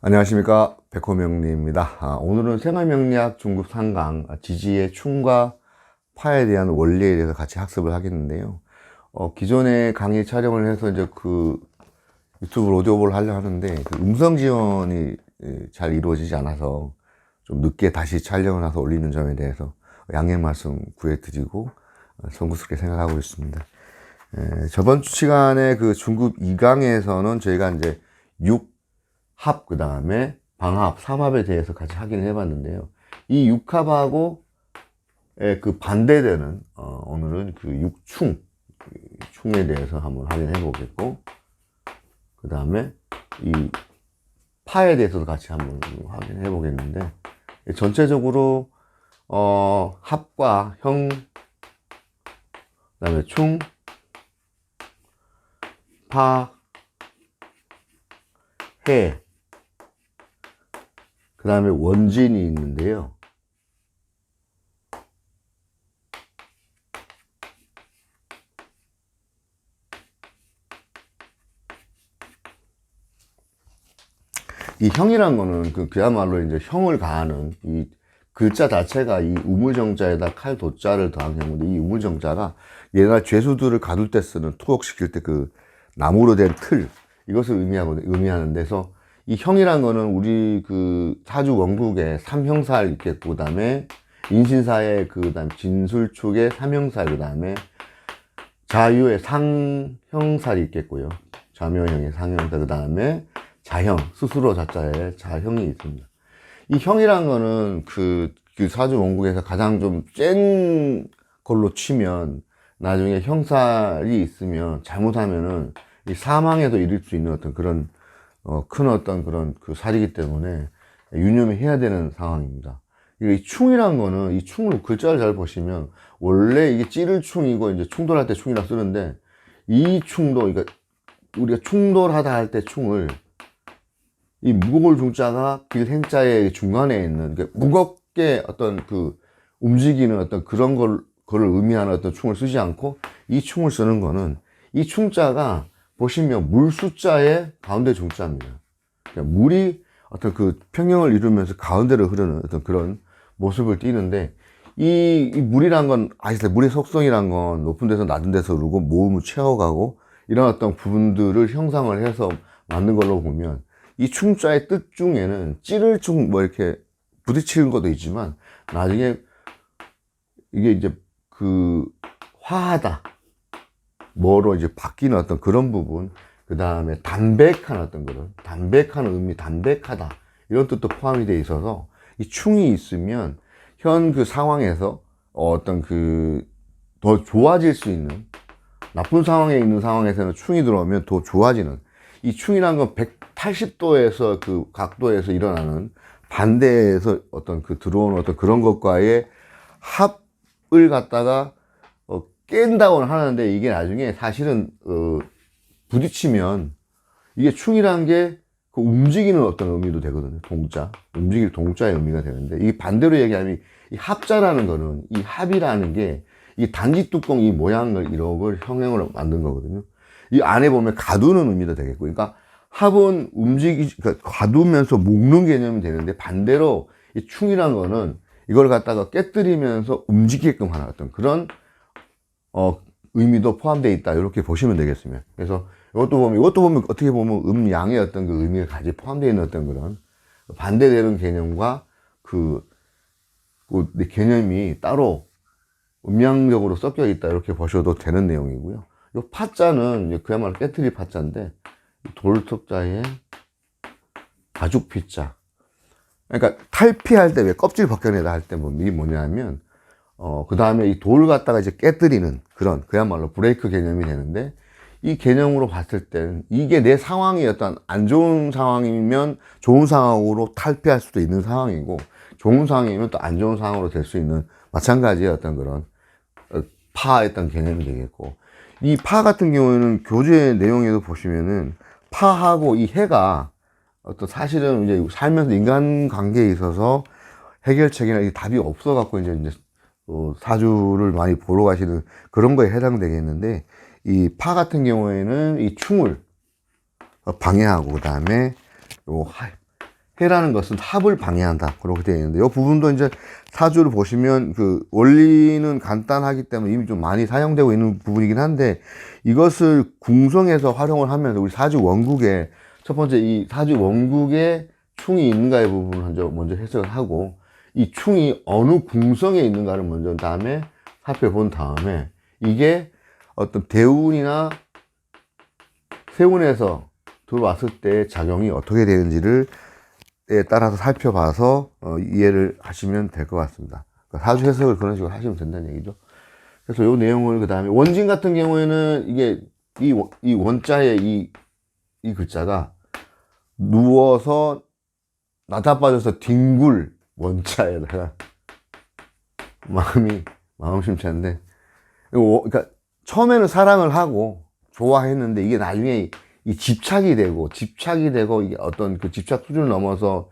안녕하십니까, 백호명리입니다. 오늘은 생활명리학 중급 3강 지지의 충과 파에 대한 원리에 대해서 같이 학습을 하겠는데요. 기존에 강의 촬영을 해서 이제 유튜브 오디오를 하려고 하는데 음성 지원이 잘 이루어지지 않아서 좀 늦게 다시 촬영을 해서 올리는 점에 대해서 양해 말씀 구해드리고 송구스럽게 생각하고 있습니다. 저번 시간에 중급 2강에서는 저희가 이제 6합, 그 다음에 방합, 삼합에 대해서 같이 확인을 해봤는데요. 이 6합하고 반대되는, 오늘은 6충에 대해서 한번 확인해 보겠고, 그 다음에 이 파에 대해서도 같이 한번 확인해 보겠는데, 전체적으로, 합과 형, 그 다음에 충, 파, 해, 그 다음에 원진이 있는데요. 이 형이란 거는 그야말로 이제 형을 가하는 이 글자 자체가 이 우물정자에다 칼도자를 더한 경우인데, 이 우물정자가 옛날 죄수들을 가둘 때 쓰는, 투옥시킬 때 나무로 된 틀, 이것을 의미하는 데서 이 형이란 거는 우리 사주 원국에 삼형살 있겠고, 그 다음에 인신사에 그 다음에 진술축에 삼형살, 그 다음에 자유에 상형살이 있겠고요. 자묘형에 상형살, 그 다음에 자형, 스스로 자자에 자형이 있습니다. 이 형이란 거는 사주 원국에서 가장 좀 센 걸로 치면, 나중에 형살이 있으면 잘못하면은 이 사망에도 이를 수 있는 그런 그런 살이기 때문에 유념해야 되는 상황입니다. 이 충이란 거는, 이 충을 글자를 잘 보시면 원래 이게 찌를 충이고 이제 충돌할 때 충이라 쓰는데, 이 충도, 그러니까 우리가 충돌하다 할 때 충을, 이 무거울 중자가 길행자의 중간에 있는, 그러니까 무겁게 움직이는 그런 거를 의미하는 충을 쓰지 않고, 이 충을 쓰는 거는, 이 충자가 보시면 물 숫자의 가운데 중자입니다. 그러니까 물이 평형을 이루면서 가운데로 흐르는 그런 모습을 띠는데, 이 물이란 건, 물의 속성이란 건 높은 데서 낮은 데서 흐르고 모음을 채워가고 이런 부분들을 형상을 해서 만든 걸로 보면, 이 충자의 뜻 중에는 찌를 충, 이렇게 부딪히는 것도 있지만, 나중에 이게 이제 화하다, 뭐로 이제 바뀌는 그런 부분, 그 다음에 담백한 담백한 의미, 담백하다, 이런 뜻도 포함이 되어 있어서, 이 충이 있으면 현 상황에서 더 좋아질 수 있는, 나쁜 상황에 있는 상황에서는 충이 들어오면 더 좋아지는, 이 충이란 건 180도에서 각도에서 일어나는 반대에서 들어오는 그런 것과의 합을 갖다가 깬다고는 하는데, 이게 나중에 사실은 부딪히면 이게 충이란 게 움직이는 의미도 되거든요. 움직일 동자의 의미가 되는데, 이 반대로 얘기하면 이 합자라는 거는, 이 합이라는 게 이 단지 뚜껑 이 모양을 이렇게 형형으로 만든 거거든요. 이 안에 보면 가두는 의미도 되겠고, 그러니까 합은 가두면서 묶는 개념이 되는데, 반대로 이 충이란 거는 이걸 갖다가 깨뜨리면서 움직이게끔 하는 그런 의미도 포함되어 있다, 이렇게 보시면 되겠습니다. 그래서 이것도 보면 어떻게 보면 음양의 의미가 같이 포함되어 있는 그런 반대되는 개념과 개념이 따로 음양적으로 섞여 있다, 이렇게 보셔도 되는 내용이고요. 이 파자는 그야말로 깨트릴 파자인데, 돌석자에 가죽피자. 그러니까 탈피할 때, 왜 껍질 벗겨내다 할 때 이게 뭐냐면, 그 다음에 이 돌 갖다가 이제 깨뜨리는 그야말로 브레이크 개념이 되는데, 이 개념으로 봤을 때는 이게 내 상황이 안 좋은 상황이면 좋은 상황으로 탈피할 수도 있는 상황이고, 좋은 상황이면 또 안 좋은 상황으로 될 수 있는 마찬가지의 그런 파의 개념이 되겠고, 이 파 같은 경우에는 교재 내용에도 보시면은 파하고 이 해가 사실은 이제 살면서 인간관계에 있어서 해결책이나 답이 없어갖고 이제 사주를 많이 보러 가시는 그런 거에 해당되겠는데, 이 파 같은 경우에는 이 충을 방해하고, 그 다음에 해라는 것은 합을 방해한다. 그렇게 되어 있는데, 이 부분도 이제 사주를 보시면 그 원리는 간단하기 때문에 이미 좀 많이 사용되고 있는 부분이긴 한데, 이것을 궁성에서 활용을 하면서 우리 사주 원국에, 첫 번째 이 사주 원국에 충이 있는가의 부분을 먼저 해석을 하고, 이 충이 어느 궁성에 있는가를 먼저 다음에 살펴본 다음에, 이게 어떤 대운이나 세운에서 들어왔을 때 작용이 어떻게 되는지를 따라서 살펴봐서 이해를 하시면 될 것 같습니다. 그러니까 사주 해석을 그런 식으로 하시면 된다는 얘기죠. 그래서 이 내용을 그 다음에 원진 같은 경우에는 이게 이 원자의 이 글자가 누워서 나다빠져서 뒹굴 원자에다가 마음 심찬데, 그러니까 처음에는 사랑을 하고 좋아했는데 이게 나중에 이 집착이 되고 이게 어떤 그 집착 수준을 넘어서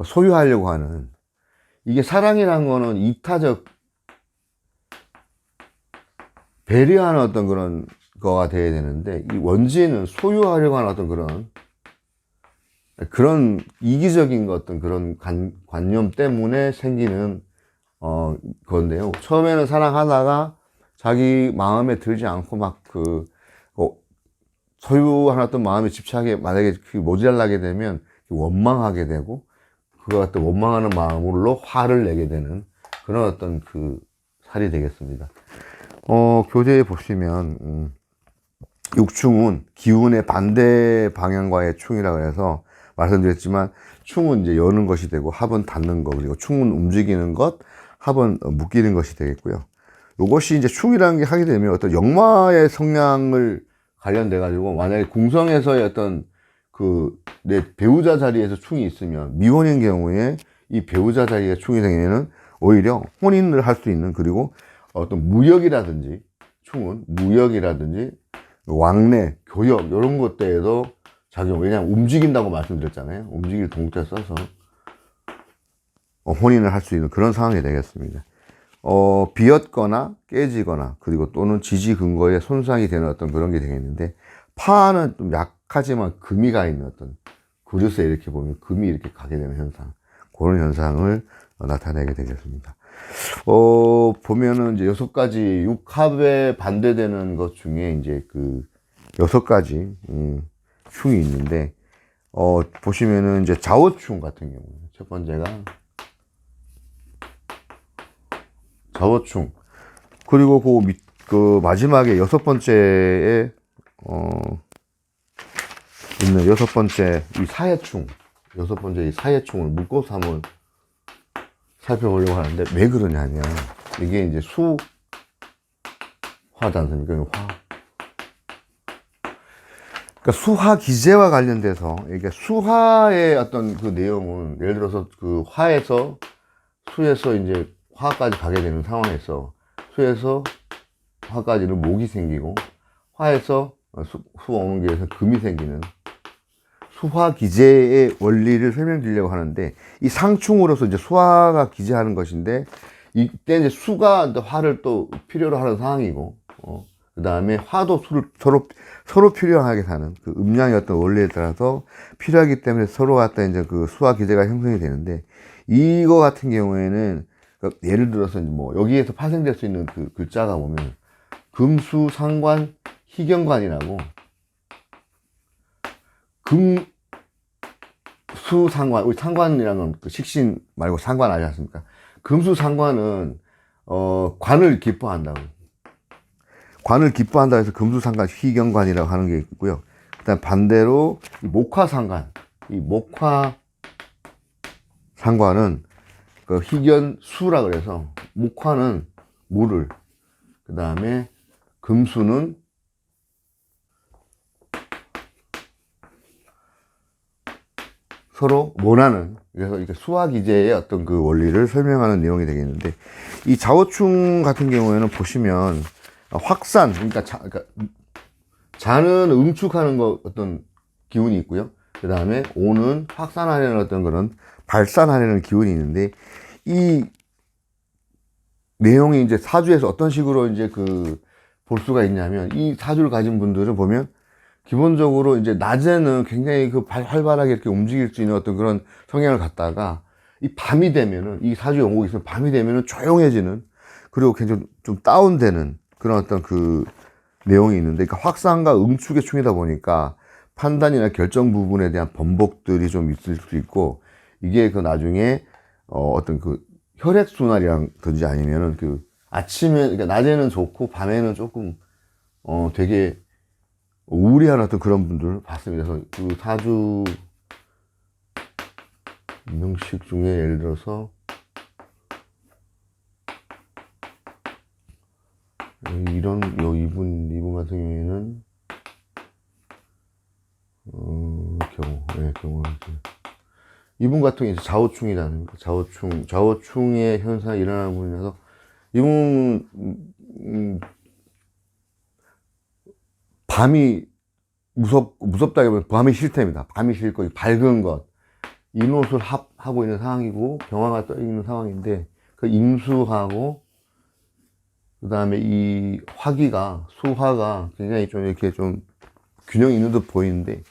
소유하려고 하는, 이게 사랑이란 거는 이타적 배려하는 어떤 그런 거가 돼야 되는데, 이 원지는 소유하려고 하는 어떤 그런 이기적인 어떤 그런 관념 때문에 생기는 건데요. 처음에는 사랑하다가 자기 마음에 들지 않고 소유하는 어떤 마음의 집착에 만약에 모자라게 되면 원망하게 되고, 그거 같은 원망하는 마음으로 화를 내게 되는 그런 어떤 그 살이 되겠습니다. 교재에 보시면, 육충은 기운의 반대 방향과의 충이라고 해서 말씀드렸지만, 충은 이제 여는 것이 되고, 합은 닫는 것, 그리고 충은 움직이는 것, 합은 묶이는 것이 되겠고요. 이것이 이제 충이라는 게 하게 되면 어떤 역마의 성향을 관련돼 가지고, 만약에 궁성에서의 어떤 내 배우자 자리에서 충이 있으면, 미혼인 경우에 이 배우자 자리에 충이 생기면은 오히려 혼인을 할 수 있는, 그리고 어떤 무역이라든지, 충은 무역이라든지 왕래, 교역 이런 것들에도 작용. 왜냐하면 움직인다고 말씀드렸잖아요. 움직일 동자 써서 혼인을 할 수 있는 그런 상황이 되겠습니다. 비었거나 깨지거나, 그리고 또는 지지 근거에 손상이 되는 어떤 그런 게 되겠는데, 파는 좀 약하지만 금이 가 있는 어떤 그릇에 이렇게 보면 금이 이렇게 가게 되는 현상, 그런 현상을 나타내게 되겠습니다. 보면은 이제 6가지 육합에 반대되는 것 중에 이제 그 6가지 충이 있는데, 보시면은 이제 좌우충 같은 경우, 첫 번째가 좌우충, 그리고 그 마지막에 6번째에 있는 6번째 이 사해충, 6번째 이 사해충을 묶어서 한번 살펴보려고 하는데, 왜 그러냐면, 이게 이제 수화지 않습니까? 그러니까 수화 기제와 관련돼서, 이게 수화의 어떤 그 내용은, 예를 들어서 그 화에서 수에서 이제 화까지 가게 되는 상황에서, 수에서 화까지는 목이 생기고, 화에서 수 오는 길에서 금이 생기는 수화 기제의 원리를 설명드리려고 하는데, 이 상충으로서 이제 수화가 기제하는 것인데, 이때 이제 수가 화를 또 필요로 하는 상황이고, 그 다음에 화도 수를 서로 필요하게 사는 그 음양의 어떤 원리에 따라서 필요하기 때문에 서로 갖다 이제 그 수화 기제가 형성이 되는데, 이거 같은 경우에는 예를 들어서 뭐 여기에서 파생될 수 있는 그 글자가 보면 금수 상관 희경관이라고, 금수 상관, 우리 상관이라는 건 그 식신 말고 상관 아니지 않습니까? 금수 상관은 관을 기뻐한다고, 관을 기뻐한다 해서 금수상관 희경관이라고 하는 게 있고요. 그다음 반대로 이 목화상관, 이 목화상관은 그 희견수라 그래서, 목화는 물을, 그 다음에 금수는 서로 원하는, 그래서 이게 수화기제의 어떤 그 원리를 설명하는 내용이 되겠는데, 이 좌우충 같은 경우에는 보시면 확산, 그러니까 자는 응축하는 거 어떤 기운이 있고요. 그 다음에 오는 확산하려는 어떤 그런 발산하려는 기운이 있는데, 이 내용이 이제 사주에서 어떤 식으로 이제 볼 수가 있냐면, 이 사주를 가진 분들은 보면 기본적으로 이제 낮에는 굉장히 그 활발하게 이렇게 움직일 수 있는 어떤 그런 성향을 갖다가 이 밤이 되면은, 이 사주 영국이 있으면 밤이 되면은 조용해지는, 그리고 굉장히 좀 다운되는 그런 어떤 그 내용이 있는데, 그러니까 확산과 응축의 충이다 보니까 판단이나 결정 부분에 대한 번복들이 좀 있을 수 있고, 이게 그 나중에 어떤 그 혈액순환이라든지 아니면은 그 아침에, 그러니까 낮에는 좋고 밤에는 조금 되게 우울해하는 어떤 그런 분들 봤습니다. 그래서 그 사주 명식 중에 예를 들어서 이분 같은 경우에는 경우 이분 같은 경우에 좌우충이라는 거, 좌우충의 현상이 일어나는 분이라서 이분 밤이 무섭다기보다 밤이 싫답니다. 밤이 싫고 밝은 것, 인옷을 하고 있는 상황이고 병화가 떠 있는 상황인데, 그 임수하고 그 다음에 이 수화가 굉장히 좀 이렇게 좀 균형이 있는 듯 보이는데,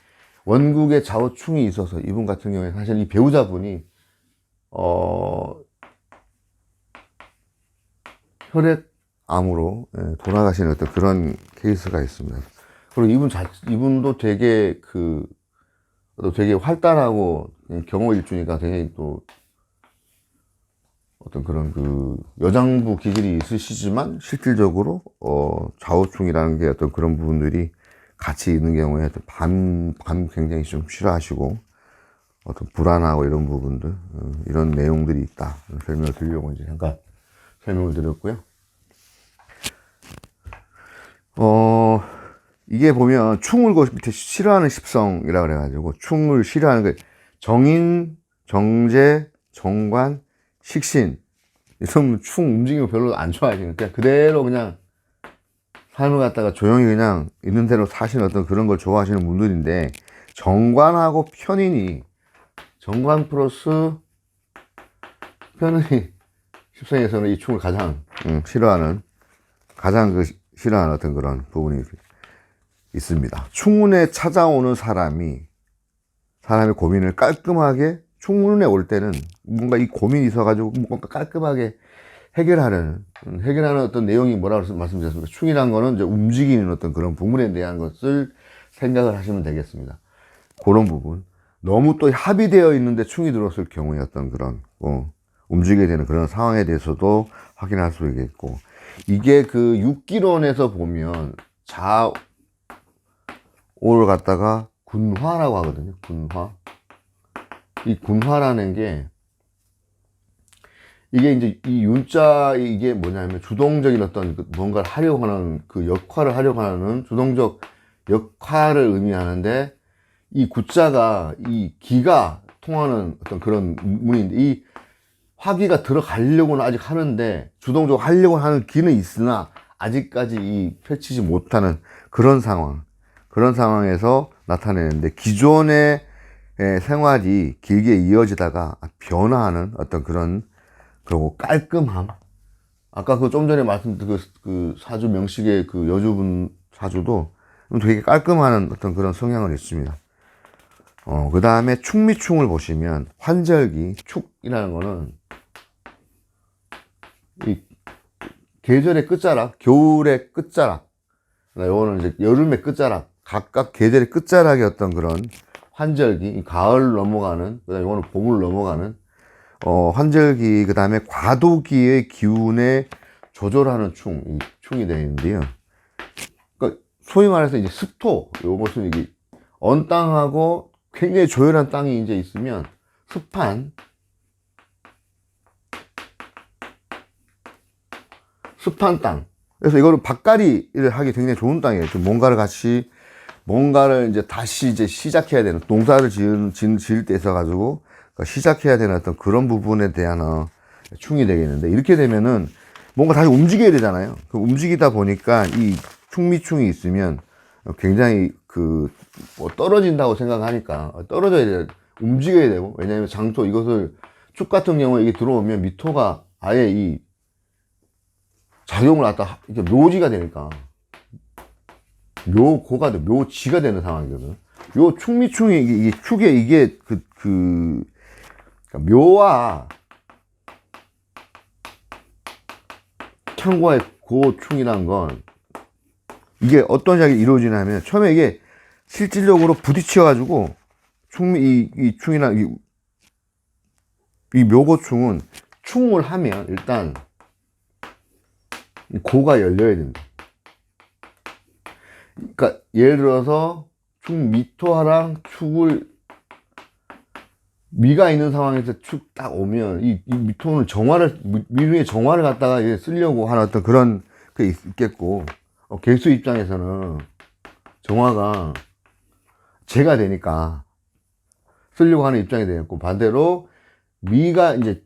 원국에 좌우충이 있어서 이분 같은 경우에 사실 이 배우자분이 혈액암으로 돌아가시는 어떤 그런 케이스가 있습니다. 그리고 이분도 되게 되게 활달하고 경호일주니까 굉장히 또 어떤 그런 그 여장부 기질이 있으시지만 실질적으로 좌우충이라는 게 어떤 그런 부분들이 같이 있는 경우에 밤 굉장히 좀 싫어하시고 어떤 불안하고 이런 부분들, 이런 내용들이 있다 설명을 드리려고 이제 잠깐 설명을 드렸고요. 이게 보면 충을 그 밑에 싫어하는 십성이라 그래가지고, 충을 싫어하는 게 정인, 정제, 정관, 식신, 이런 충 움직임을 별로 안 좋아하시는, 그냥 그대로 그냥 삶을 갖다가 조용히 그냥 있는 대로 사시는 어떤 그런 걸 좋아하시는 분들인데, 정관하고 편인이, 정관 플러스 편인이 십성에서는 이 충을 가장 싫어하는 어떤 그런 부분이 있습니다. 충운에 찾아오는 사람의 고민을 깔끔하게, 충운에 올 때는 뭔가 이 고민이 있어가지고 뭔가 깔끔하게 해결하는 어떤 내용이 뭐라고 말씀드렸습니까? 충이란 거는 이제 움직이는 어떤 그런 부분에 대한 것을 생각을 하시면 되겠습니다. 그런 부분. 너무 또 합의되어 있는데 충이 들어왔을 경우에 어떤 그런 움직이게 되는 그런 상황에 대해서도 확인할 수 있겠고, 이게 그 육기론에서 보면 좌오를 갖다가 군화라고 하거든요. 군화. 이 군화라는 게, 이게 이제 이 윤자, 이게 뭐냐면 주동적인 어떤 뭔가를 하려고 하는 그 역할을 하려고 하는 주동적 역할을 의미하는데, 이 구자가 이 기가 통하는 어떤 그런 문인데, 이 화기가 들어가려고는 아직 하는데, 주동적으로 하려고 하는 기는 있으나 아직까지 이 펼치지 못하는 그런 상황에서 나타내는데, 기존의 생활이 길게 이어지다가 변화하는 어떤 그런, 그리고 깔끔함. 아까 그 좀 전에 말씀드린 그 사주 명식의 그 여주분 사주도 되게 깔끔한 어떤 그런 성향은 있습니다. 그 다음에 축미충을 보시면, 환절기, 축이라는 거는 이 계절의 끝자락, 겨울의 끝자락, 요거는 이제 여름의 끝자락, 각각 계절의 끝자락의 어떤 그런 환절기, 가을 넘어가는, 그다음에 이거는 봄을 넘어가는 환절기, 그 다음에 과도기의 기운에 조절하는 이 충이 되어 있는데요. 그러니까 소위 말해서 이제 습토, 요것은 이게 언 땅하고 굉장히 조열한 땅이 이제 있으면 습한 땅. 그래서 이거는 밭갈이를 하기 굉장히 좋은 땅이에요. 좀 뭔가를 이제 다시 이제 시작해야 되는, 농사를 지을 때 있어가지고 시작해야 되는 어떤 그런 부분에 대한 충이 되겠는데, 이렇게 되면은 뭔가 다시 움직여야 되잖아요. 그 움직이다 보니까 이 충미충이 있으면 굉장히 뭐 떨어진다고 생각하니까 떨어져야 돼, 움직여야 되고, 왜냐하면 장토, 이것을 축 같은 경우에 이게 들어오면 미토가 아예 이 작용을 갖다 이렇게 묘지가 되니까 묘고가 돼, 묘지가 되는 상황이거든. 요 충미충이, 이게 축에 이게 그러니까 묘와 창고의 고충이란 건 이게 어떤 작용이 이루어지냐면 처음에 이게 실질적으로 부딪혀가지고 이 충이나 이 묘고충은 충을 하면 일단 고가 열려야 된다. 그러니까 예를 들어서 축 미토하랑 축을 미가 있는 상황에서 축 딱 오면 이 미토는 미중의 정화를 갖다가 이제 쓰려고 하는 어떤 그런 게 있겠고, 개수 입장에서는 정화가 재가 되니까 쓰려고 하는 입장이 되겠고, 반대로 미가 이제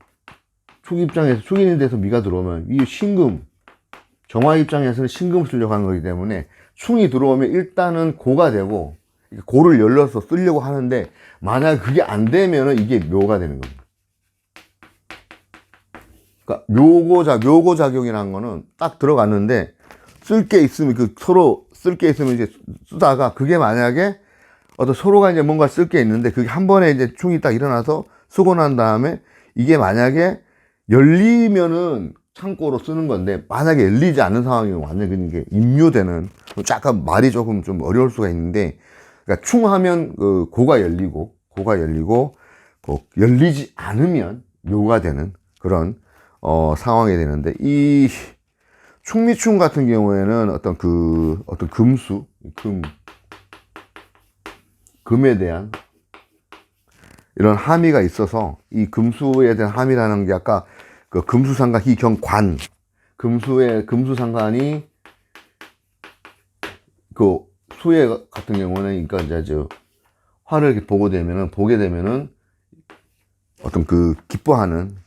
축 입장에서 축 있는 데서 미가 들어오면 이 신금, 정화 입장에서는 신금을 쓰려고 하는 거기 때문에 충이 들어오면 일단은 고가 되고 고를 열려서 쓰려고 하는데, 만약 그게 안 되면은 이게 묘가 되는 겁니다. 그러니까 묘고작용이라는 거는 딱 들어갔는데 쓸 게 있으면 서로 쓸 게 있으면 이제 쓰다가, 그게 만약에 어떤 서로가 이제 뭔가 쓸 게 있는데 그게 한 번에 이제 충이 딱 일어나서 쓰고 난 다음에 이게 만약에 열리면은 창고로 쓰는 건데, 만약에 열리지 않는 상황이면 완전히 이게 임묘되는, 약간 말이 조금 좀 어려울 수가 있는데, 그러니까 충하면 고가 열리고 열리지 않으면 묘가 되는 그런 상황이 되는데, 이 충미충 같은 경우에는 어떤 금에 대한 이런 함의가 있어서, 이 금수에 대한 함의라는 게 아까 그 금수상관 희경관, 금수상관이 그 수에 같은 경우는, 그러니까 이제 화를 보게 되면은 어떤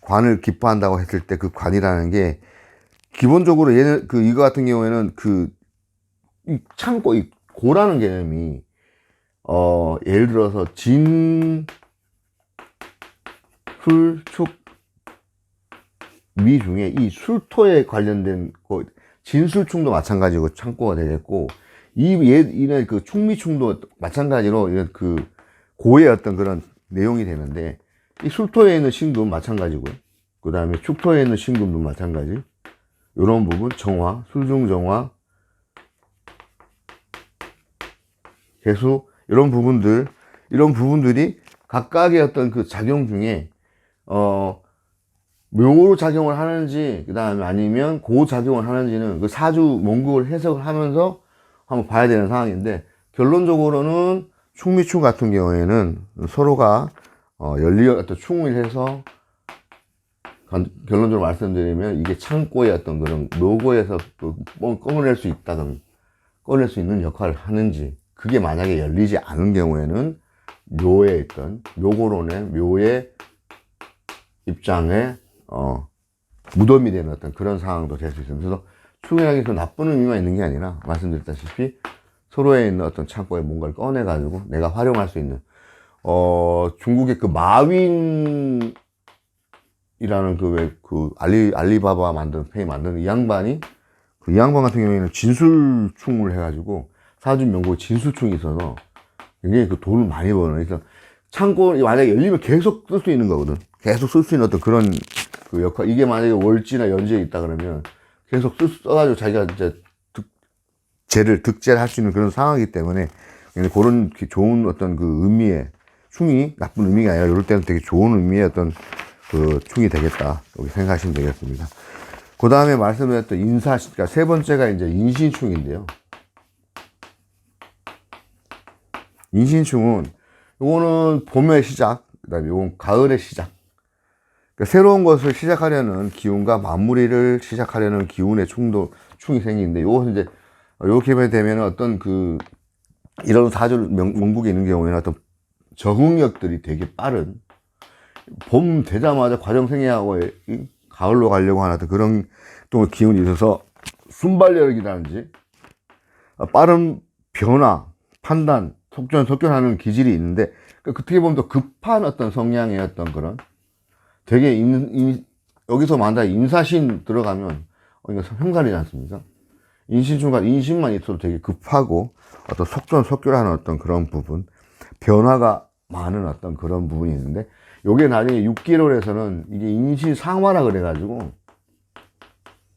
관을 기뻐한다고 했을 때 그 관이라는 게 기본적으로 얘는 이거 같은 경우에는 이 창고, 이 고라는 개념이 예를 들어서 진, 술, 축, 미 중에 이 술토에 관련된 진술충도 마찬가지고 창고가 되겠고, 이는 충미충도 마찬가지로 이런 고의 어떤 그런 내용이 되는데, 이 술토에 있는 신금 마찬가지고요. 그 다음에 축토에 있는 신금도 마찬가지. 이런 부분, 정화, 술중정화, 개수, 이런 부분들이 각각의 어떤 작용 중에 묘로 작용을 하는지, 그 다음에 아니면 고작용을 하는지는 사주 몽국을 해석을 하면서 한번 봐야 되는 상황인데, 결론적으로는 충미충 같은 경우에는 서로가 어떤 충을 해서, 결론적으로 말씀드리면 이게 창고의 어떤 그런 묘고에서 꺼낼 수 있는 역할을 하는지, 그게 만약에 열리지 않은 경우에는 묘의 입장에 무덤이 되는 어떤 그런 상황도 될 수 있습니다. 그래서 충이라는 게 나쁜 의미만 있는 게 아니라, 말씀드렸다시피 서로에 있는 어떤 창고에 뭔가를 꺼내가지고 내가 활용할 수 있는, 중국의 마윈이라는 알리바바 만든 이 양반 같은 경우에는 진술충을 해가지고, 사주 명곡에 진술충이 있어서 굉장히 돈을 많이 버는. 그래서 창고 만약에 열리면 계속 쓸 수 있는 거거든. 계속 쓸 수 있는 어떤 그런 역할. 이게 만약에 월지나 연지에 있다 그러면 계속 써가지고 자기가 이제 득재를 할 수 있는 그런 상황이기 때문에, 그런 좋은 어떤 의미의 충이, 나쁜 의미가 아니라 이럴 때는 되게 좋은 의미의 어떤 충이 되겠다, 이렇게 생각하시면 되겠습니다. 그 다음에 말씀드렸던 그러니까 세 번째가 이제 인신충인데요. 인신충은 요거는 봄의 시작, 그 다음에 요건 가을의 시작. 그러니까 새로운 것을 시작하려는 기운과 마무리를 시작하려는 기운의 충이 생기는데, 요것은 이제 이렇게 되면 어떤 이런 사주 명국에 있는 경우에는 어떤 적응력들이 되게 빠른, 봄 되자마자 과정생애하고 가을로 가려고 하는 그런 또 기운이 있어서 순발력이라든지 빠른 변화, 판단, 속전속결하는 기질이 있는데, 어떻게 보면 더 급한 어떤 성향의 어떤 그런 되게 여기서 만약 인사신 들어가면 이거 형살이지 않습니까? 인신중간, 인신만 있어도 되게 급하고 어떤 속전속결하는 어떤 그런 부분, 변화가 많은 어떤 그런 부분이 있는데, 요게 나중에 6개월에서는 이게 인신상화라 그래가지고,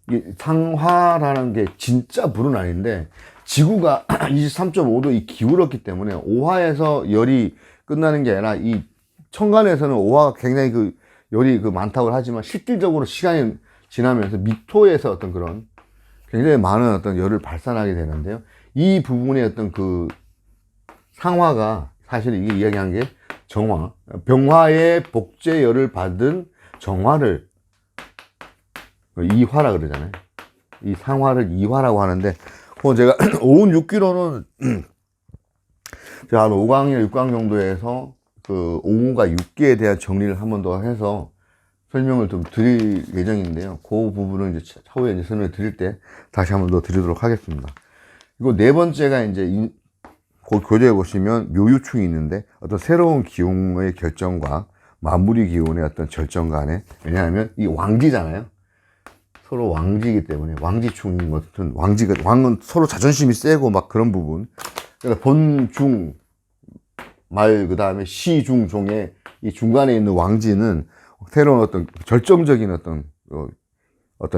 이게 상화라는 게 진짜 불은 아닌데, 지구가 23.5도 이 기울었기 때문에 오화에서 열이 끝나는 게 아니라, 이 천간에서는 오화가 굉장히 그 열이 그 많다고 하지만 실질적으로 시간이 지나면서 미토에서 어떤 그런 굉장히 많은 어떤 열을 발산하게 되는데요. 이 부분의 어떤 그 상화가 사실 이게 이야기한 게 정화, 병화의 복제열을 받은 정화를 이화라 그러잖아요. 이 상화를 이화라고 하는데, 제가 오운 6기로는 제가 한 5강이나 6강 정도에서 그 오운과 6기에 대한 정리를 한 번 더 해서 설명을 좀 드릴 예정인데요. 그 부분은 이제 차후에 이제 설명을 드릴 때 다시 한 번 더 드리도록 하겠습니다. 그리고 네 번째가 이제 교재에 보시면 묘유충이 있는데, 어떤 새로운 기운의 결정과 마무리 기운의 어떤 절정 간에, 왜냐하면 이 왕지잖아요. 서로 왕지이기 때문에 왕지충인 것은 왕은 서로 자존심이 세고 막 그런 부분. 그러니까 본중 말 그 다음에 시중 종의 이 중간에 있는 왕지는 새로운 어떤 절정적인 어떤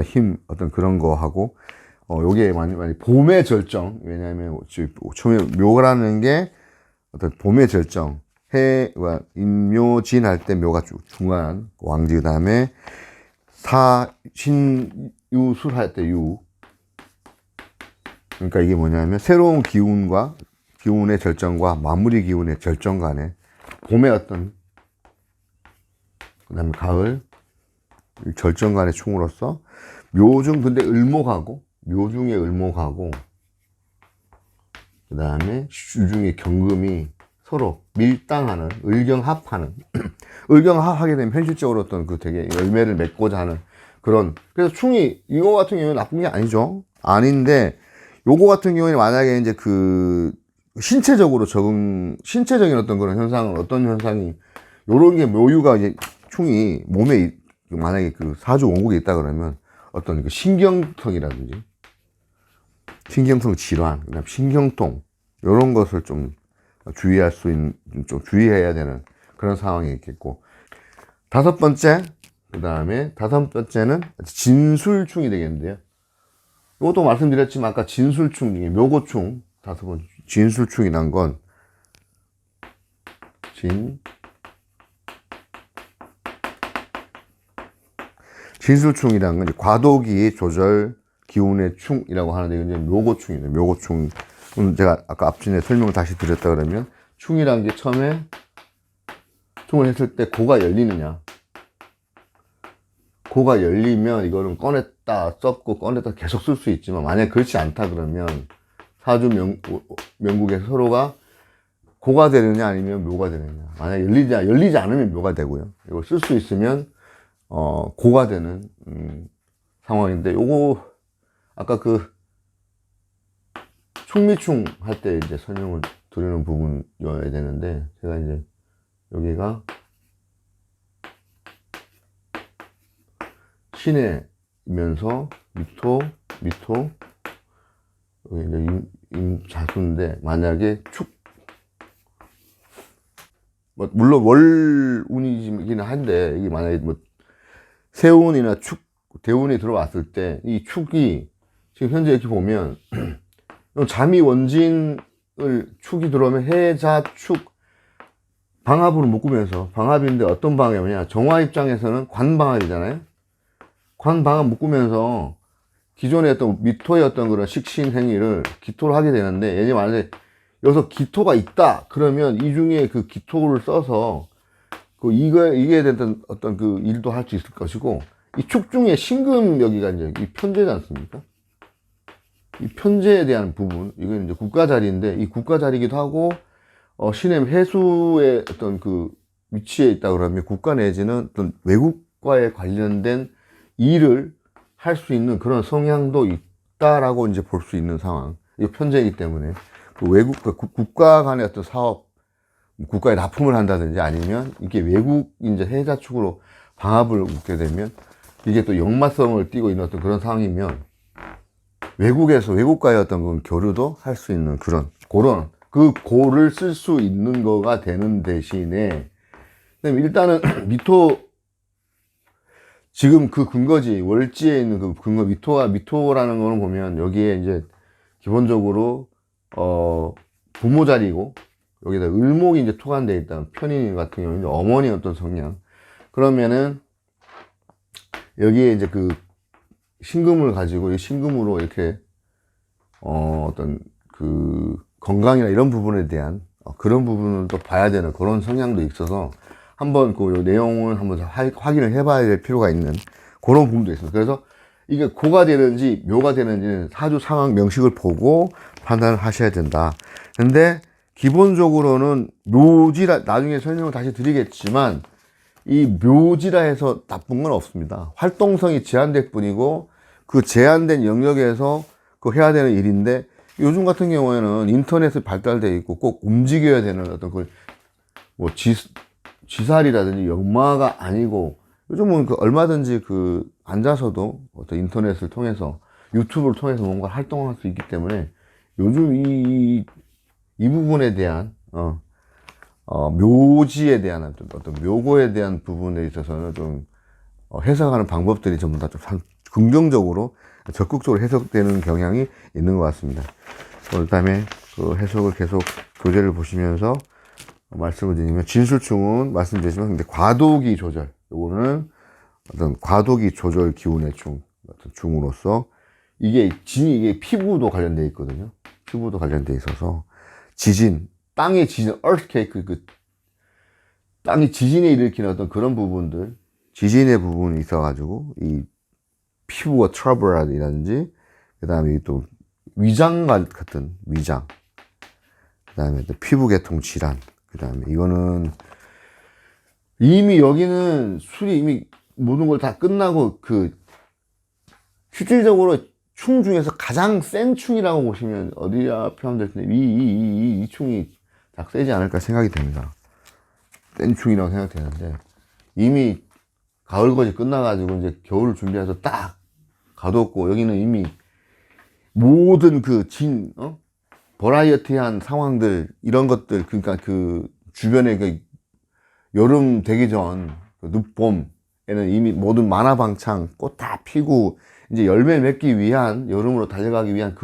힘, 어떤 그런 거 하고, 요게 많이 봄의 절정. 왜냐하면 처음에 묘라는 게 어떤 봄의 절정. 해와 임묘진 할 때 묘가 중간 왕지, 그 다음에 신유술 할 때 유. 그러니까 이게 뭐냐면 새로운 기운의 절정과 마무리 기운의 절정 간에 봄의 어떤, 그 다음에 가을 절정 간의 충으로서 묘중 근데 묘중의 을목하고 그 다음에 주중의 경금이 서로 밀당하는, 을경합하는 을경합하게 되면 현실적으로 어떤 그 되게 열매를 맺고자 하는 그런, 그래서 충이 이거 같은 경우는 나쁜 게 아니죠. 아닌데, 요거 같은 경우에 만약에 이제 그 신체적인 어떤 그런 현상은, 어떤 현상이, 요런 게 묘유가 이제 충이 몸에 만약에 그 사주 원국에 있다 그러면 어떤 그 신경성이라든지 신경성 질환, 그다음 신경통, 요런 것을 좀 주의해야 되는 그런 상황이 있겠고, 다섯 번째는 진술충이 되겠는데요. 이것도 말씀드렸지만 아까 진술충 중에 묘고충, 다섯 번째 진술충이란 건 진술충이란 건 과도기 조절 기운의 충이라고 하는데, 이제 묘고충이에요. 묘고충. 제가 아까 앞전에 설명을 다시 드렸다 그러면, 충이란 게 처음에 충을 했을 때 고가 열리느냐. 고가 열리면 이거는 꺼냈다 썼고 꺼냈다 계속 쓸 수 있지만, 만약에 그렇지 않다 그러면 사주 명국에서 서로가 고가 되느냐 아니면 묘가 되느냐. 만약에 열리지 않으면 묘가 되고요. 이걸 쓸 수 있으면 고가 되는 상황인데, 요거 아까 그 충미충 할 때 이제 설명을 드리는 부분이어야 되는데, 제가 이제 여기가 신해면서 미토 여기 이제 임자수인데, 만약에 물론 월운이긴 한데, 이게 만약에 뭐 세운이나 대운이 들어왔을 때 이 축이 지금 현재 이렇게 보면 잠이 원진을 축이 들어오면 해자축 방합으로 묶으면서, 방합인데 어떤 방합이냐, 정화 입장에서는 관방합이잖아요. 관방합 묶으면서 기존의 어떤 미토의 어떤 그런 식신 행위를 기토로 하게 되는데, 얘는 만약에 여기서 기토가 있다 그러면 이 중에 그 기토를 써서 이게 됐던 어떤 그 일도 할 수 있을 것이고, 이 축 중에 신금 여기가 이제 이 편제지 않습니까? 이 편제에 대한 부분, 이건 이제 국가 자리인데, 이 국가 자리이기도 하고, 신의 해수의 어떤 그 위치에 있다 그러면 국가 내지는 어떤 외국과에 관련된 일을 할 수 있는 그런 성향도 있다라고 이제 볼 수 있는 상황. 이거 편제이기 때문에 국가 간의 어떤 사업, 국가에 납품을 한다든지 아니면 이게 외국 이제 해자 축으로 방합을 묶게 되면, 이게 또 역마성을 띠고 있는 어떤 그런 상황이면, 외국과의 어떤 그 교류도 할 수 있는 그런 그 고를 쓸 수 있는 거가 되는 대신에, 그다음에 일단은 미토, 지금 그 근거지, 월지에 있는 그 근거, 미토라는 거는 보면 여기에 이제 기본적으로 부모 자리고, 여기다 을목이 이제 토관되어 있다. 편인 같은 경우는 이제 어머니 어떤 성향. 그러면은 여기에 이제 그 신금을 가지고 이 신금으로 이렇게 어떤 그 건강이나 이런 부분에 대한 그런 부분을 또 봐야 되는 그런 성향도 있어서 한번 그 내용을 한번 확인을 해봐야 될 필요가 있는 그런 부분도 있어요. 그래서 이게 고가 되는지 묘가 되는지는 사주 상황 명식을 보고 판단을 하셔야 된다. 근데 기본적으로는 묘지라, 나중에 설명을 다시 드리겠지만 이 묘지라 해서 나쁜 건 없습니다. 활동성이 제한될 뿐이고 그 제한된 영역에서 그 해야 되는 일인데, 요즘 같은 경우에는 인터넷이 발달되어 있고 꼭 움직여야 되는 어떤 그 뭐 지살이라든지 역마가 아니고, 요즘은 그 얼마든지 그 앉아서도 어떤 인터넷을 통해서 유튜브를 통해서 뭔가 활동할 수 있기 때문에 요즘 이 부분에 대한 묘지에 대한 어떤 묘고에 대한 부분에 있어서는 좀 해석하는 방법들이 전부 다 좀 긍정적으로 적극적으로 해석되는 경향이 있는 것 같습니다. 그다음에 그 해석을 계속 교재를 보시면서 말씀을 드리면, 진술충은 말씀드리지만 근데 과도기 조절, 요거는 어떤 과도기 조절 기운의 충, 어떤 충으로서 이게 피부도 관련되어 있거든요. 피부도 관련되어 있어서 지진, 땅의 지진, earthquake, 그 땅이 지진에 일으키는 어떤 그런 부분들, 지진의 부분이 있어가지고 이 피부가 트러블이라든지, 그 다음에 또 위장 같은 위장, 그 다음에 또 피부계통 질환, 그 다음에 이거는 이미 여기는 술이 이미 모든 걸 다 끝나고, 그 실질적으로 충 중에서 가장 센 충이라고 보시면 어디야 표현될 텐데, 이 충이 딱 세지 않을까 생각이 됩니다. 센 충이라고 생각되는데, 이미 가을거지 끝나가지고 이제 겨울 준비해서 딱 가뒀고, 여기는 이미 모든 그 버라이어티한 상황들, 이런 것들, 그러니까 그 주변에 그 여름 되기 전, 그 늦봄에는 이미 모든 만화방창, 꽃 다 피고, 이제 열매 맺기 위한, 여름으로 달려가기 위한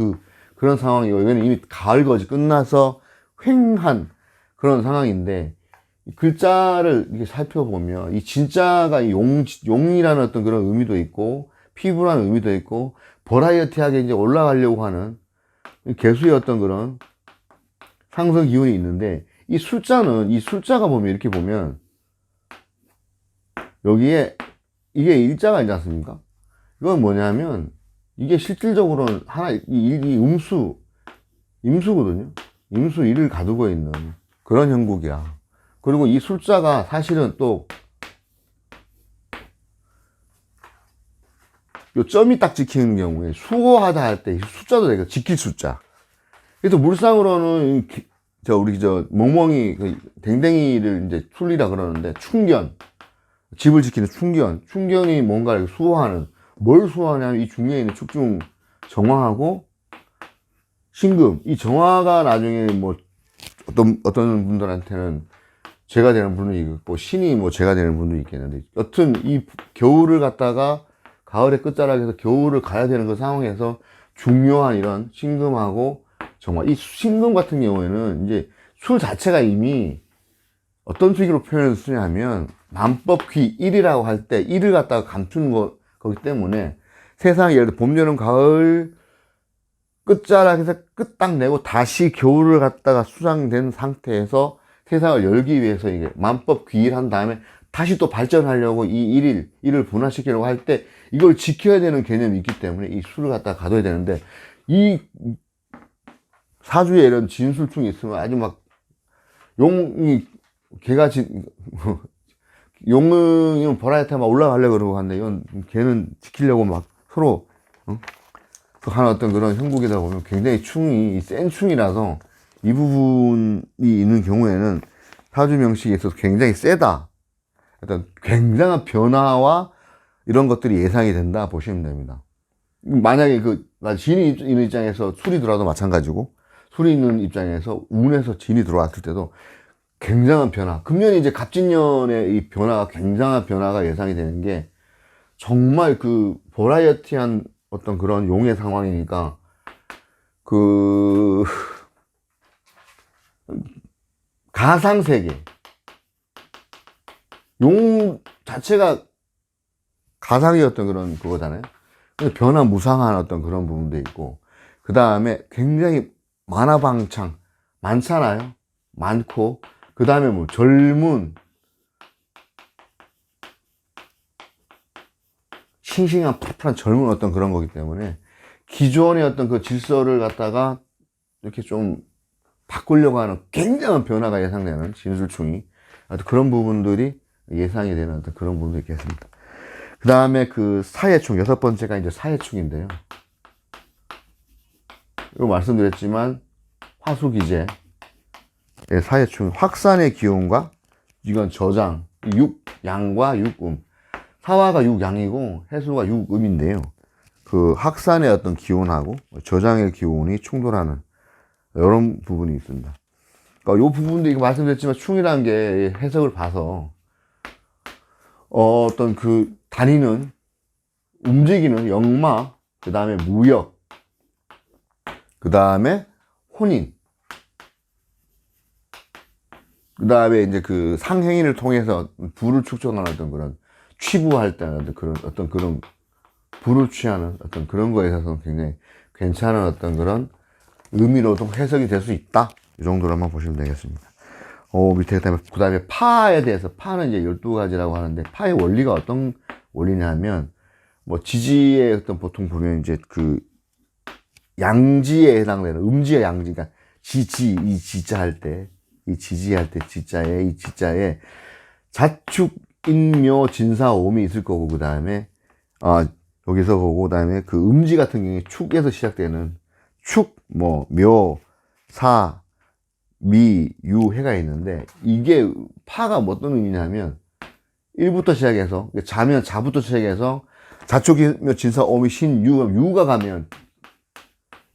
그런 상황이고, 여기는 이미 가을거지 끝나서 휑한 그런 상황인데, 글자를 이렇게 살펴보면 이 진짜가 용이라는 어떤 그런 의미도 있고, 피부라는 의미도 있고, 버라이어티하게 이제 올라가려고 하는 개수의 어떤 그런 상승 기운이 있는데, 이 숫자가 보면, 이렇게 보면 여기에 이게 일자가 있지 않습니까? 이건 뭐냐면 이게 실질적으로는 이 임수거든요. 임수 1을 가두고 있는 그런 형국이야. 그리고 이 숫자가 사실은 또 요 점이 딱 찍히는 경우에 수고하다 할 때 숫자도 되고, 지킬 숫자. 그래서 물상으로는 우리 멍멍이 댕댕이를 이제 순리라 그러는데, 충견, 집을 지키는 충견이 뭔가를 수호하는, 뭘 수호하냐면 이 중에 있는 축중 정화하고 신금, 이 정화가 나중에 뭐 어떤 분들한테는 죄가 되는 분도 있고, 신이 뭐 죄가 되는 분도 있겠는데, 여튼 이 겨울을 갖다가 가을의 끝자락에서 겨울을 가야 되는 그 상황에서 중요한 이런 신금하고 정화, 이 신금 같은 경우에는 이제 술 자체가 이미 어떤 식으로 표현을 쓰냐면, 만법귀 1이라고 할 때 1을 갖다가 감추는 거기 때문에, 세상에 예를 들어 봄, 여름, 가을 끝자락에서 끝 딱 내고 다시 겨울을 갖다가 수장된 상태에서 세상을 열기 위해서 이게 만법귀일한 다음에 다시 또 발전하려고 이 1을 분화시키려고 할 때 이걸 지켜야 되는 개념이 있기 때문에 이 수를 갖다가 가둬야 되는데, 이 사주에 이런 진술충이 있으면 아주 막 용은 버라이어티 막 올라가려고 그러고 하는데, 이건 걔는 지키려고 막 서로 하는 어떤 그런 형국이다 보면 굉장히 센 충이라서 이 부분이 있는 경우에는 사주 명식에 있어서 굉장히 세다. 어떤 굉장한 변화와 이런 것들이 예상이 된다 보시면 됩니다. 만약에 나 진이 있는 입장에서 술이 들어와도 마찬가지고, 술이 있는 입장에서 운에서 진이 들어왔을 때도 굉장한 변화. 금년이 이제 갑진년의 이 변화가, 굉장한 변화가 예상이 되는 게, 정말 그 버라이어티한 어떤 그런 용의 상황이니까, 그 가상세계, 용 자체가 가상의 어떤 그런 그거잖아요. 근데 변화무쌍한 어떤 그런 부분도 있고, 그 다음에 굉장히 만화방창, 많잖아요. 많고, 그 다음에 뭐 젊은, 싱싱한 푸릇한 젊은 어떤 그런 거기 때문에, 기존의 어떤 그 질서를 갖다가 이렇게 좀 바꾸려고 하는 굉장한 변화가 예상되는 진술충이, 그런 부분들이 예상이 되는 어떤 그런 부분도 있겠습니다. 그 다음에 그 사해충, 여섯 번째가 이제 사해충인데요. 이거 말씀드렸지만, 화수기제, 사해충, 확산의 기운과, 이건 저장, 육양과 육음. 사화가 육양이고, 해수가 육음인데요. 그 확산의 어떤 기운하고 저장의 기운이 충돌하는 이런 부분이 있습니다. 그러니까 이 부분도 이거 말씀드렸지만, 충이라는 게 해석을 봐서, 어떤 그 다니는, 움직이는 역마, 그 다음에 무역, 그 다음에 혼인, 그 다음에 이제 그 상행인을 통해서 부를 축적하는 어떤 그런 취부할 때 어떤 그런 부를 취하는 어떤 그런 거에 있어서는 굉장히 괜찮은 어떤 그런 의미로도 해석이 될 수 있다. 이 정도로만 보시면 되겠습니다. 밑에 그 다음에 파에 대해서, 파는 이제 12가지라고 하는데, 파의 원리가 어떤 원리냐면, 뭐 지지에 어떤 보통 보면 이제 그 양지에 해당되는, 음지의 양지, 그러니까 지지, 이 지자 할 때, 이 지지할 때 지자에, 이 지자에 자축, 인묘, 진사, 오음이 있을 거고, 그 다음에 여기서 보고, 그 다음에 그 음지 같은 경우에 축에서 시작되는 축, 뭐 묘, 사, 미, 유, 해가 있는데, 이게 파가 뭐 어떤 의미냐면, 1부터 시작해서, 자면 자부터 시작해서, 자축이며 진사, 오미, 신, 유, 유가 가면,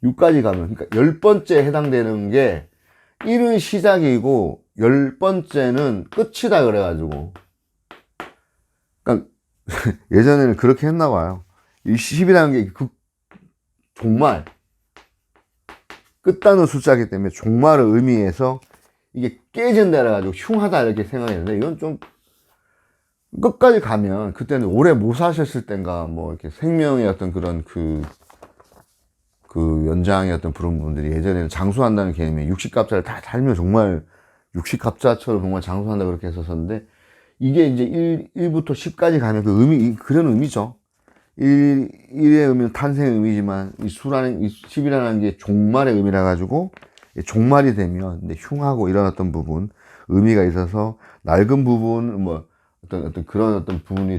6까지 가면, 그러니까 10번째 해당되는 게, 1은 시작이고, 10번째는 끝이다, 그래가지고. 그러니까, 예전에는 그렇게 했나 봐요. 이 10이라는 게 종말, 끝단의 숫자이기 때문에 종말을 의미해서 이게 깨진다 그래가지고 흉하다 이렇게 생각했는데, 이건 좀 끝까지 가면, 그때는 오래 못 사셨을 땐가 뭐 이렇게 생명의 어떤 그런 그 연장의 어떤 그런 분들이 예전에는 장수한다는 개념에 60갑자를 다 달면 정말 60갑자처럼 정말 장수한다 그렇게 했었는데, 이게 이제 1부터 10까지 가면 그 의미, 그런 의미죠. 1의 의미는 탄생의 의미지만, 이 10이라는 게 종말의 의미라 가지고, 종말이 되면, 근데 흉하고 이런 어떤 부분, 의미가 있어서, 낡은 부분, 뭐, 어떤 그런 어떤 부분이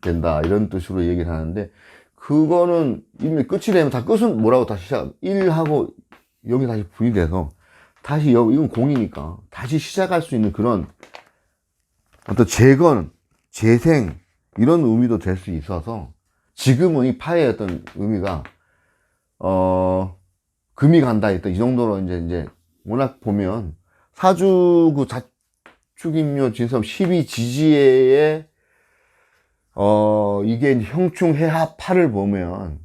된다, 이런 뜻으로 얘기를 하는데, 그거는 이미 끝이 되면 다 끝은 뭐라고 다시 1하고 0이 다시 분이 돼서, 다시 이건 공이니까, 다시 시작할 수 있는 그런, 어떤 재건, 재생, 이런 의미도 될 수 있어서, 지금은 이 파의 어떤 의미가, 금이 간다 했던 이 정도로 이제 워낙 보면, 사주구 자축인묘 진섭 12지지에, 이게 이제 형충 해합 파를 보면,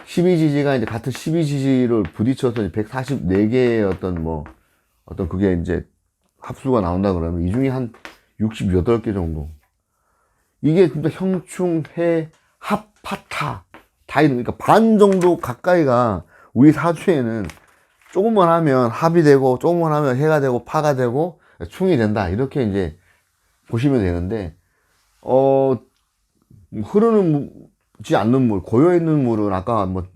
12지지가 이제 같은 12지지를 부딪혀서 144개의 어떤 그게 이제 합수가 나온다 그러면, 이 중에 한 68개 정도. 이게 진짜 형충, 해, 합, 파, 다 있는, 그러니까 반 정도 가까이가 우리 사주에는 조금만 하면 합이 되고, 조금만 하면 해가 되고, 파가 되고, 충이 된다. 이렇게 이제 보시면 되는데, 흐르지 않는 물, 고여있는 물은 아까 뭐,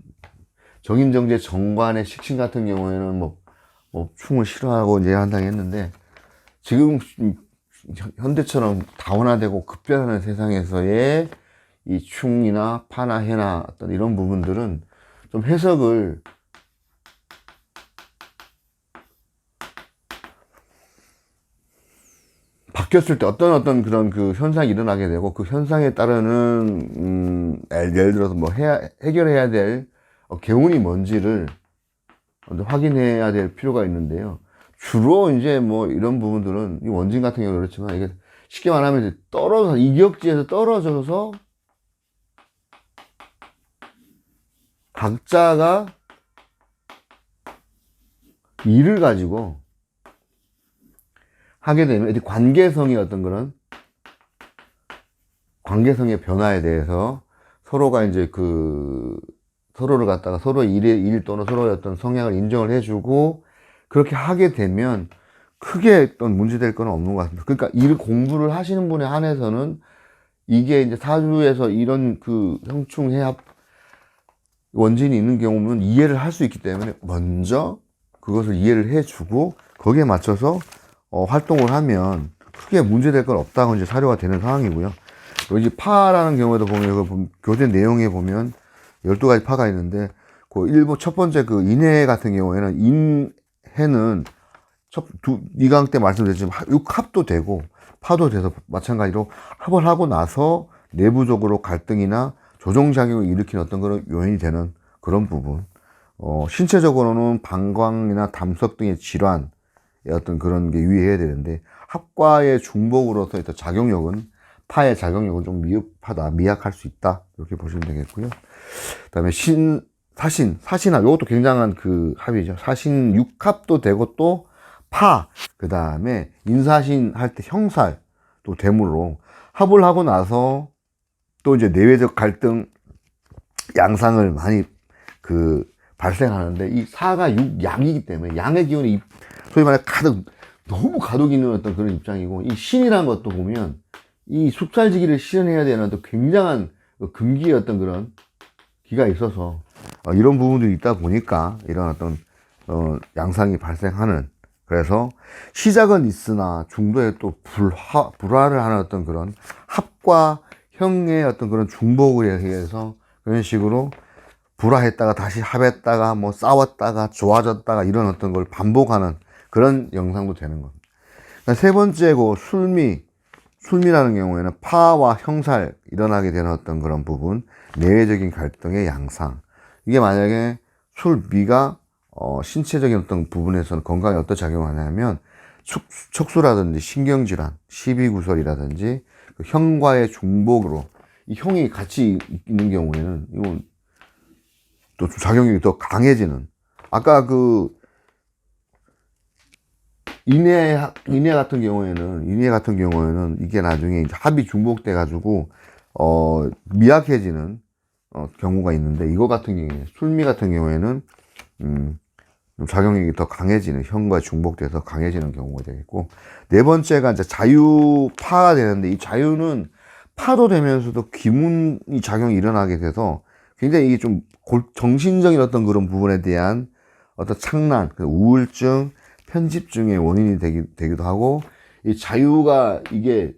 정인정제 정관의 식신 같은 경우에는 뭐 충을 싫어하고 이제 한다고 했는데, 지금 현대처럼 다원화되고 급변하는 세상에서의 이 충이나 파나 해나 어떤 이런 부분들은 좀 해석을 바뀌었을 때 어떤 그런 그 현상이 일어나게 되고 그 현상에 따르는 예를 들어서 뭐 해결해야 될 개운이 뭔지를 먼저 확인해야 될 필요가 있는데요. 주로 이제 뭐 이런 부분들은 이 원진 같은 경우는 그렇지만 이게 쉽게 말하면 이제 떨어져서 이격지에서 떨어져서 각자가 일을 가지고 하게 되면 관계성의 어떤 그런 관계성의 변화에 대해서 서로가 이제 서로를 갖다가 서로의 일 또는 서로의 어떤 성향을 인정을 해주고 그렇게 하게 되면 크게 어떤 문제될 건 없는 것 같습니다. 그러니까 공부를 하시는 분에 한해서는 이게 이제 사주에서 이런 그 형충해합 원진이 있는 경우는 이해를 할 수 있기 때문에 먼저 그것을 이해를 해주고 거기에 맞춰서 활동을 하면 크게 문제될 건 없다고 이제 사료가 되는 상황이고요. 또 이제 파라는 경우에도 보면 교재 내용에 보면 12가지 파가 있는데 첫 번째 그 인해 같은 경우에는 인해는 2강 때 말씀드렸지만 육합도 되고 파도 돼서 마찬가지로 합을 하고 나서 내부적으로 갈등이나 조종작용을 일으키는 어떤 그런 요인이 되는 그런 부분. 신체적으로는 방광이나 담석 등의 질환의 어떤 그런 게 유의해야 되는데 합과의 중복으로서 어떤 작용력은 파의 작용력은 좀 미약할 수 있다. 이렇게 보시면 되겠고요. 그 다음에 사신합, 이것도 굉장한 그 합이죠. 사신 육합도 되고 또 파, 그 다음에 인사신 할 때 형살, 또 대물로 합을 하고 나서 또 이제 내외적 갈등, 양상을 많이 발생하는데 이 사가 양이기 때문에 양의 기운이 소위 말해 너무 가독 있는 어떤 그런 입장이고 이 신이라는 것도 보면 이 숙살지기를 실현해야 되는 또 굉장한 금기의 어떤 그런 기가 있어서 이런 부분들이 있다 보니까 이런 어떤 양상이 발생하는 그래서 시작은 있으나 중도에 또 불화를 하는 어떤 그런 합과 형의 어떤 그런 중복에 의해서 그런 식으로 불화했다가 다시 합했다가 뭐 싸웠다가 좋아졌다가 이런 어떤 걸 반복하는 그런 영상도 되는 겁니다. 그러니까 세 번째고 술미라는 경우에는 파와 형살 일어나게 되는 어떤 그런 부분, 내외적인 갈등의 양상. 이게 만약에 술미가 신체적인 어떤 부분에서는 건강에 어떤 작용을 하냐면 척수라든지 신경질환, 시비구설이라든지 그 형과의 중복으로 이 형이 같이 있는 경우에는 이건 또 작용력이 더 강해지는. 아까 인해 같은 경우에는 이게 나중에 이제 합이 중복돼 가지고 미약해지는 경우가 있는데 이거 같은 경우에 술미 같은 경우에는 좀 작용력이 더 강해지는 형과 중복돼서 강해지는 경우가 되겠고 네 번째가 이제 자유파가 되는데 이 자유는 파도 되면서도 기문이 작용이 일어나게 돼서 굉장히 이게 좀 정신적인 어떤 그런 부분에 대한 어떤 착란, 우울증, 편집증의 원인이 되기도 하고 이 자유가 이게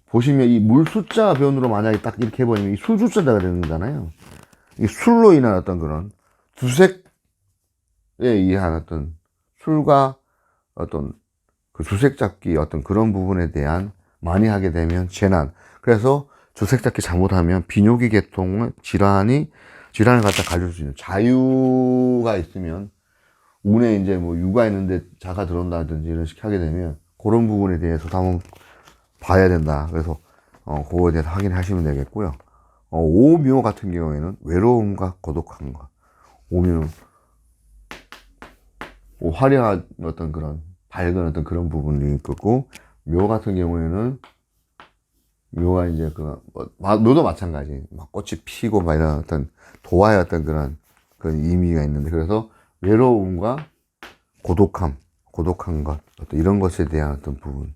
보시면 이 물 숫자 변으로 만약에 딱 이렇게 해버리면 이 술 숫자가 되는 거잖아요. 이 술로 인한 어떤 그런 두색에 의한 어떤 술과 어떤 그 주색 잡기 어떤 그런 부분에 대한 많이 하게 되면 재난. 그래서 주색 잡기 잘못하면 비뇨기 계통의 질환을 갖다 가질 수 있는 자유가 있으면 운에 이제 뭐 유가 있는데 자가 들어온다든지 이런 식으로 하게 되면 그런 부분에 대해서 한번 봐야 된다. 그래서 그거에 대해서 확인하시면 되겠고요. 오묘 같은 경우에는 외로움과 고독한 것. 오묘는 화려한 어떤 그런 밝은 어떤 그런 부분이 있고 묘 같은 경우에는 묘가 이제 묘도 마찬가지 막 꽃이 피고 막 이런 어떤 도화의 어떤 그런 의미가 있는데 그래서 외로움과 고독한 것 어떤 이런 것에 대한 어떤 부분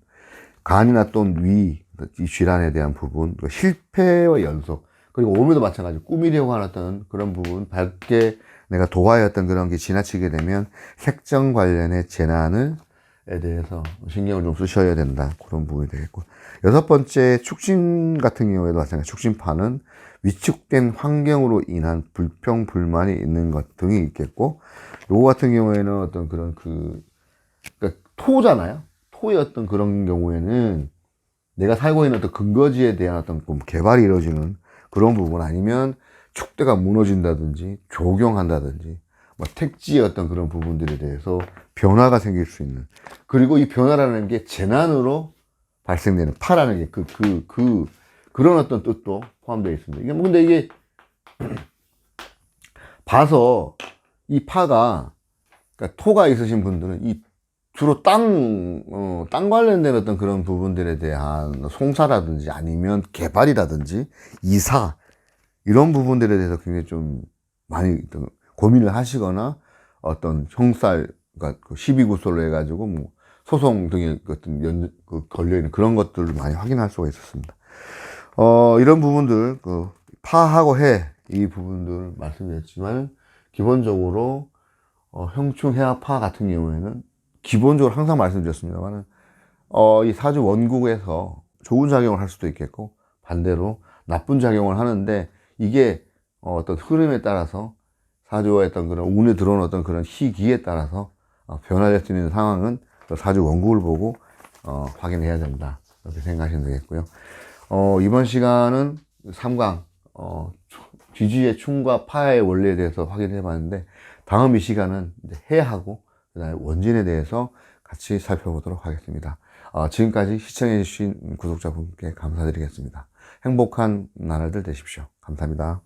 간이나 또는 위 이 질환에 대한 부분 실패와 연속 그리고 오묘도 마찬가지 꾸미려고 하는 어떤 그런 부분 밝게 내가 도화의 어떤 그런 게 지나치게 되면 색정 관련의 재난에 대해서 신경을 좀 쓰셔야 된다. 그런 부분이 되겠고. 여섯 번째, 축신 같은 경우에도 마찬가지. 축신파는 위축된 환경으로 인한 불평, 불만이 있는 것 등이 있겠고, 요거 같은 경우에는 어떤 그런 그러니까 토잖아요. 토의 어떤 그런 경우에는 내가 살고 있는 어떤 근거지에 대한 어떤 개발이 이루어지는 그런 부분, 아니면 축대가 무너진다든지 조경한다든지 뭐 택지의 어떤 그런 부분들에 대해서 변화가 생길 수 있는, 그리고 이 변화라는 게 재난으로 발생되는, 파라는 게 그런 어떤 뜻도 포함되어 있습니다. 이게 뭐 근데 이게 봐서 이 파가, 그러니까 토가 있으신 분들은 이 주로 땅 관련된 어떤 그런 부분들에 대한 송사라든지 아니면 개발이라든지 이사, 이런 부분들에 대해서 굉장히 좀 많이 고민을 하시거나, 어떤 형사, 그러니까 12구설로 해가지고 뭐 소송 등의 어떤 걸려있는 그런 것들을 많이 확인할 수가 있었습니다. 이런 부분들, 파하고 해, 이 부분들 말씀드렸지만, 기본적으로, 형충, 해와 파 같은 경우에는, 기본적으로 항상 말씀드렸습니다만은, 이 사주 원국에서 좋은 작용을 할 수도 있겠고, 반대로 나쁜 작용을 하는데, 이게 어떤 흐름에 따라서, 사주와 어떤 그런 운에 들어온 어떤 그런 희기에 따라서 변화될 수 있는 상황은 사주 원국을 보고 확인해야 된다, 이렇게 생각하시면 되겠고요. 이번 시간은 3강, 쥐쥐의 충과 파의 원리에 대해서 확인해 봤는데, 다음 이 시간은 이제 해하고 그다음에 원진에 대해서 같이 살펴보도록 하겠습니다. 지금까지 시청해 주신 구독자분께 감사드리겠습니다. 행복한 나날들 되십시오. 감사합니다.